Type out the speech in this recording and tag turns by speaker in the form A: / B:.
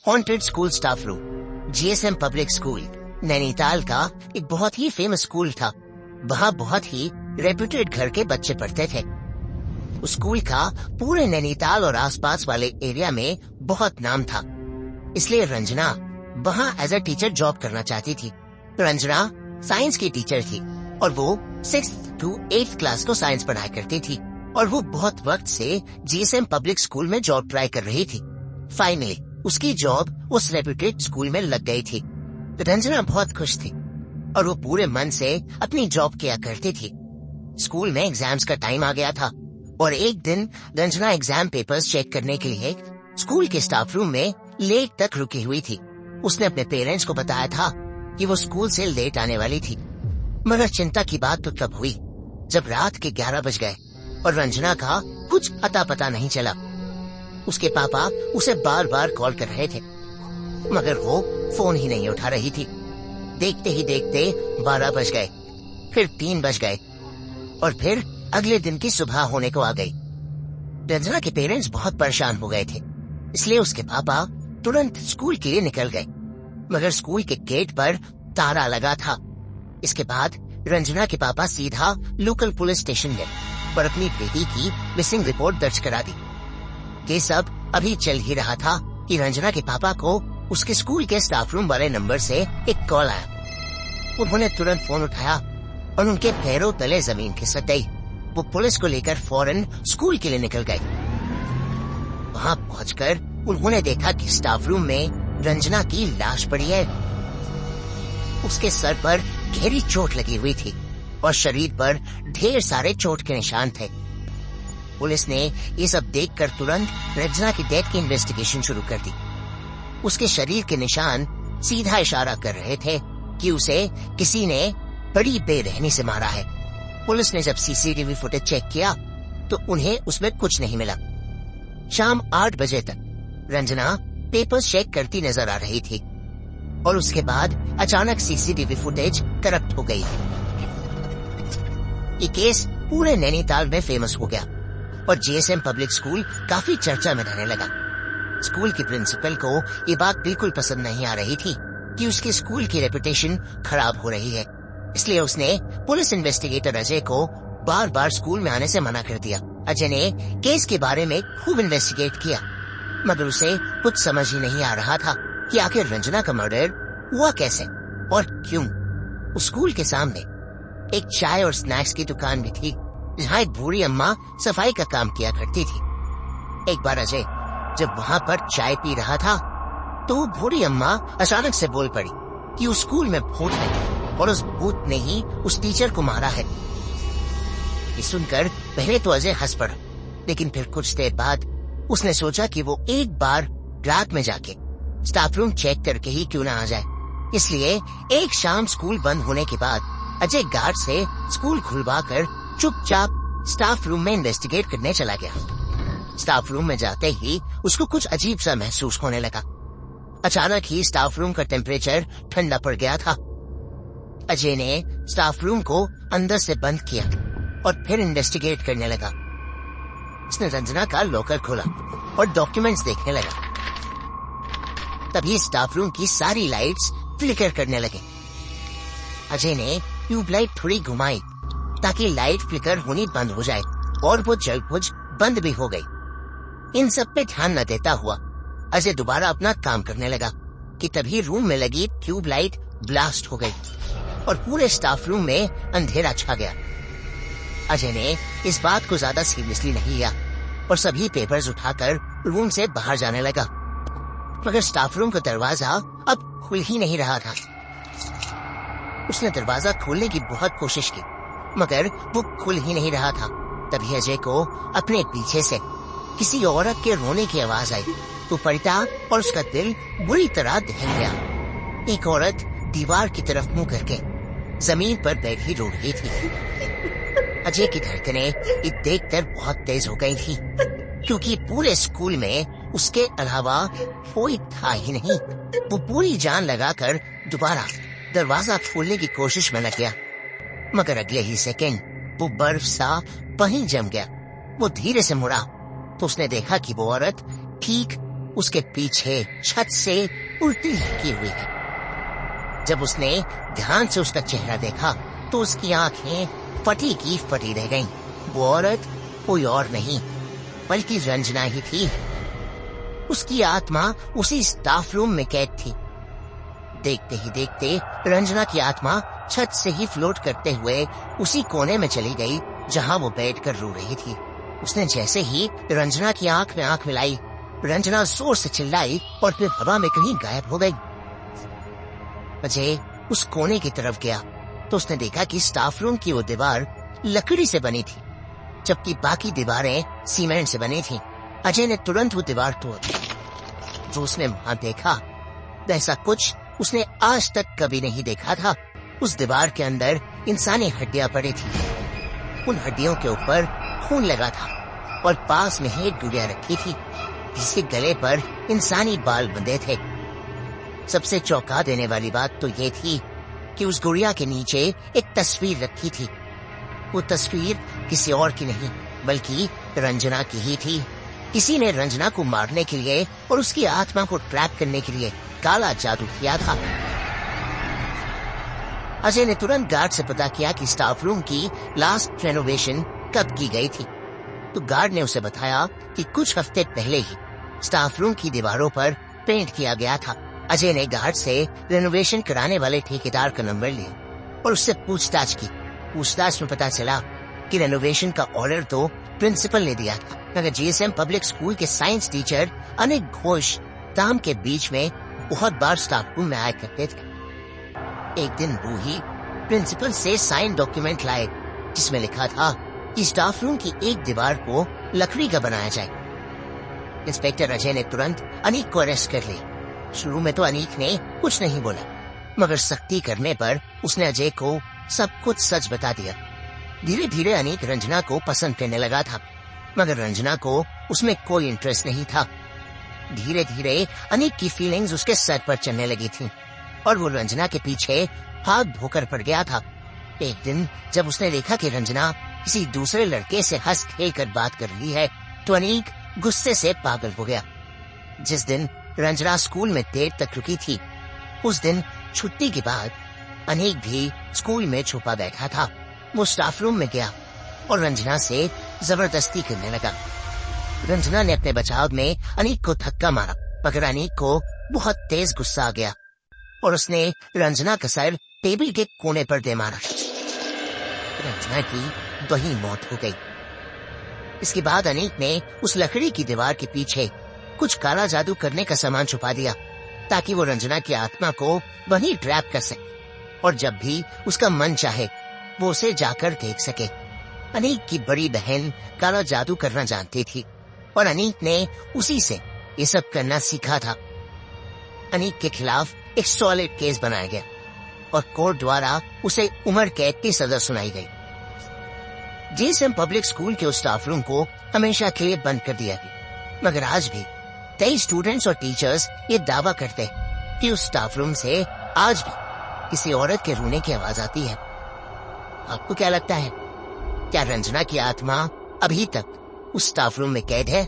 A: Haunted school staff room. GSM public school Nainital का एक बहुत ही फेमस स्कूल था। वहाँ बहुत ही रेप्यूटेड घर के बच्चे पढ़ते थे। उस स्कूल का पूरे नैनीताल और आसपास वाले एरिया में बहुत नाम था। इसलिए रंजना वहाँ एज अ टीचर जॉब करना चाहती थी। रंजना साइंस की टीचर थी और वो 6th to 8th क्लास को साइंस पढ़ाया करती थी और वो बहुत वक्त से जीएसएम पब्लिक स्कूल में जॉब ट्राई कर रही थी। फाइनली उसकी जॉब उस रेप्यूटेड स्कूल में लग गई थी। रंजना बहुत खुश थी और वो पूरे मन से अपनी जॉब किया करती थी। स्कूल में एग्जाम्स का टाइम आ गया था और एक दिन रंजना एग्जाम पेपर्स चेक करने के लिए स्कूल के स्टाफ रूम में लेट तक रुकी हुई थी। उसने अपने पेरेंट्स को बताया था कि वो स्कूल से लेट आने वाली थी, मगर चिंता की बात तो तब हुई जब रात के 11 बज गए और रंजना का कुछ अता पता नहीं चला। उसके पापा उसे बार बार कॉल कर रहे थे मगर वो फोन ही नहीं उठा रही थी। देखते ही देखते 12 बज गए, फिर 3 बज गए और फिर अगले दिन की सुबह होने को आ गई। रंजना के पेरेंट्स बहुत परेशान हो गए थे, इसलिए उसके पापा तुरंत स्कूल के लिए निकल गए, मगर स्कूल के गेट पर ताला लगा था। इसके बाद रंजना के पापा सीधा लोकल पुलिस स्टेशन गए और अपनी बेटी की मिसिंग रिपोर्ट दर्ज करा दी। ये सब अभी चल ही रहा था कि रंजना के पापा को उसके स्कूल के स्टाफ रूम वाले नंबर से एक कॉल आया। उन्होंने तुरंत फोन उठाया और उनके पैरों तले जमीन खिसक गई। वो पुलिस को लेकर फौरन स्कूल के लिए निकल गए। वहाँ पहुंचकर उन्होंने देखा कि स्टाफ रूम में रंजना की लाश पड़ी है। उसके सर पर गहरी चोट लगी हुई थी और शरीर पर ढेर सारे चोट के निशान थे। पुलिस ने ये सब देखकर तुरंत रंजना की डेथ की इन्वेस्टिगेशन शुरू कर दी। उसके शरीर के निशान सीधा इशारा कर रहे थे कि उसे किसी ने बड़ी बेरहमी से मारा है। पुलिस ने जब सीसीटीवी फुटेज चेक किया तो उन्हें उसमें कुछ नहीं मिला। शाम 8 बजे तक रंजना पेपर्स चेक करती नजर आ रही थी और उसके बाद अचानक सीसीटीवी फुटेज करप्ट हो गई। ये केस पूरे नैनीताल में फेमस हो गया और जीएसएम पब्लिक स्कूल काफी चर्चा में रहने लगा। स्कूल की प्रिंसिपल को ये बात बिल्कुल पसंद नहीं आ रही थी कि उसके स्कूल की रेपुटेशन खराब हो रही है, इसलिए उसने पुलिस इन्वेस्टिगेटर अजय को बार बार स्कूल में आने से मना कर दिया। अजय ने केस के बारे में खूब इन्वेस्टिगेट किया, मगर उसे कुछ समझ ही नहीं आ रहा था कि आखिर रंजना का मर्डर हुआ कैसे और क्यों। उस स्कूल के सामने एक चाय और स्नैक्स की दुकान भी थी जहाँ एक बूढ़ी अम्मा सफाई का काम किया करती थी। एक बार अजय जब वहाँ पर चाय पी रहा था तो वो बूढ़ी अम्मा अचानक से बोल पड़ी कि उस स्कूल में भूत है और उस भूत ने ही उस टीचर को मारा है। ये सुनकर पहले तो अजय हंस पड़ा, लेकिन फिर कुछ देर बाद उसने सोचा कि वो एक बार रात में जाके स्टाफ रूम चेक करके ही क्यों ना आ जाए। इसलिए एक शाम स्कूल बंद होने के बाद अजय गार्ड से स्कूल खुलवा कर चुपचाप स्टाफ रूम में इन्वेस्टिगेट करने चला गया। स्टाफ रूम में जाते ही उसको कुछ अजीब सा महसूस होने लगा। अचानक ही स्टाफ रूम का टेम्परेचर ठंडा पड़ गया था। अजय ने स्टाफ रूम को अंदर से बंद किया और फिर इन्वेस्टिगेट करने लगा। उसने रंजना का लॉकर खोला और डॉक्यूमेंट्स देखने लगा। तभी स्टाफ रूम की सारी लाइट्स फ्लिकर करने लगे। अजय ने ट्यूबलाइट थोड़ी घुमाई ताकि लाइट फ्लिकर होनी बंद हो जाए और वो जल्द बंद भी हो गई। इन सब पे ध्यान न देता हुआ अजय दोबारा अपना काम करने लगा कि तभी रूम में लगी ट्यूबलाइट ब्लास्ट हो गई और पूरे स्टाफ रूम में अंधेरा छा गया। अजय ने इस बात को ज्यादा सीरियसली नहीं लिया और सभी पेपर्स उठाकर रूम से बाहर जाने लगा, मगर स्टाफ रूम का दरवाजा अब खुल ही नहीं रहा था। उसने दरवाजा खोलने की बहुत कोशिश की, मगर वो खुल ही नहीं रहा था। तभी अजय को अपने पीछे से किसी औरत के रोने की आवाज आई तो पलटा और उसका दिल बुरी तरह दहल गया। एक औरत दीवार की तरफ मुंह करके जमीन पर बैठी रो रही थी। अजय की धड़कनें ये देखकर बहुत तेज हो गई थी, क्योंकि पूरे स्कूल में उसके अलावा कोई था ही नहीं। वो पूरी जान लगाकर दोबारा दरवाजा खोलने की कोशिश में लग गया, मगर अगले ही सेकंड वो बर्फ सा वहीं जम गया। वो धीरे से मुड़ा तो उसने देखा कि वो औरत ठीक उसके पीछे छत से उल्टी लटकी हुई थी। जब उसने ध्यान से उसका चेहरा देखा तो उसकी आंखें फटी की फटी रह गईं। वो औरत कोई और नहीं बल्कि रंजना ही थी। उसकी आत्मा उसी स्टाफ रूम में कैद थी। देखते ही देखते रंजना की आत्मा छत से ही फ्लोट करते हुए उसी कोने में चली गई जहां वो बैठकर रो रही थी। उसने जैसे ही रंजना की आंख में आंख मिलाई, रंजना जोर से चिल्लाई और फिर हवा में कहीं गायब हो गई। अजय उस कोने की तरफ गया तो उसने देखा कि स्टाफ रूम की वो दीवार लकड़ी से बनी थी, जबकि बाकी दीवारें सीमेंट से बनी थी। अजय ने तुरंत वो दीवार तोड़ दी। जो उसने वहां देखा ऐसा कुछ उसने आज तक कभी नहीं देखा था। उस दीवार के अंदर इंसानी हड्डियां पड़ी थी। उन हड्डियों के ऊपर खून लगा था और पास में ही एक गुड़िया रखी थी जिसके गले पर इंसानी बाल बंधे थे। सबसे चौंका देने वाली बात तो ये थी कि उस गुड़िया के नीचे एक तस्वीर रखी थी। वो तस्वीर किसी और की नहीं बल्कि रंजना की ही थी। किसी ने रंजना को मारने के लिए और उसकी आत्मा को ट्रैप करने के लिए काला जादू किया था। अजय ने तुरंत गार्ड से पता किया कि स्टाफ रूम की लास्ट रेनोवेशन कब की गई थी। तो गार्ड ने उसे बताया कि कुछ हफ्ते पहले ही स्टाफ रूम की दीवारों पर पेंट किया गया था। अजय ने गार्ड से रेनोवेशन कराने वाले ठेकेदार का नंबर लिया और उससे पूछताछ की। पूछताछ में पता चला कि रेनोवेशन का ऑर्डर तो प्रिंसिपल ने दिया था, मगर जीएसएम पब्लिक स्कूल के साइंस टीचर अनेक घोष काम के बीच में बहुत बार स्टाफ रूम में आया करते थे। एक दिन वो ही प्रिंसिपल से साइन डॉक्यूमेंट लाए जिसमें लिखा था कि स्टाफ रूम की एक दीवार को लकड़ी का बनाया जाए। इंस्पेक्टर अजय ने तुरंत अनीक को अरेस्ट कर लिया। शुरू में तो अनीक ने कुछ नहीं बोला, मगर सख्ती करने पर उसने अजय को सब कुछ सच बता दिया। धीरे धीरे अनीक रंजना को पसंद करने लगा था, मगर रंजना को उसमें कोई इंटरेस्ट नहीं था। धीरे धीरे अनीक की फीलिंग्स उसके सर पर चलने लगी थी और वो रंजना के पीछे भाग धोकर पड़ गया था। एक दिन जब उसने देखा कि रंजना किसी दूसरे लड़के से हंस खेल कर बात कर रही है तो अनीक गुस्से से पागल हो गया। जिस दिन रंजना स्कूल में देर तक रुकी थी, उस दिन छुट्टी के बाद अनीक भी स्कूल में छुपा बैठा था। वो स्टाफ रूम में गया और रंजना से जबरदस्ती करने लगा। रंजना ने अपने बचाव में अनीक को धक्का मारा, मगर अनीक को बहुत तेज गुस्सा आ गया और उसने रंजना का सर टेबल के कोने पर दे मारा। रंजना की वहीं मौत हो गई। इसके बाद अनीक ने उस लकड़ी की दीवार के पीछे कुछ काला जादू करने का सामान छुपा दिया ताकि वो रंजना की आत्मा को वहीं ट्रैप कर सके और जब भी उसका मन चाहे वो उसे जाकर देख सके। अनीक की बड़ी बहन काला जादू करना जानती थी और अनीक ने उसी से ये सब करना सीखा था। अनीक के खिलाफ एक सॉलिड केस बनाया गया और कोर्ट द्वारा उसे उम्र कैद की सजा सुनाई गई। जीएसएम पब्लिक स्कूल के उस स्टाफ रूम को हमेशा के लिए बंद कर दिया गया, मगर आज भी कई स्टूडेंट्स और टीचर्स ये दावा करते हैं कि उस स्टाफ रूम से आज भी किसी औरत के रोने की आवाज आती है। आपको क्या लगता है, क्या रंजना की आत्मा अभी तक उस स्टाफ रूम में कैद है?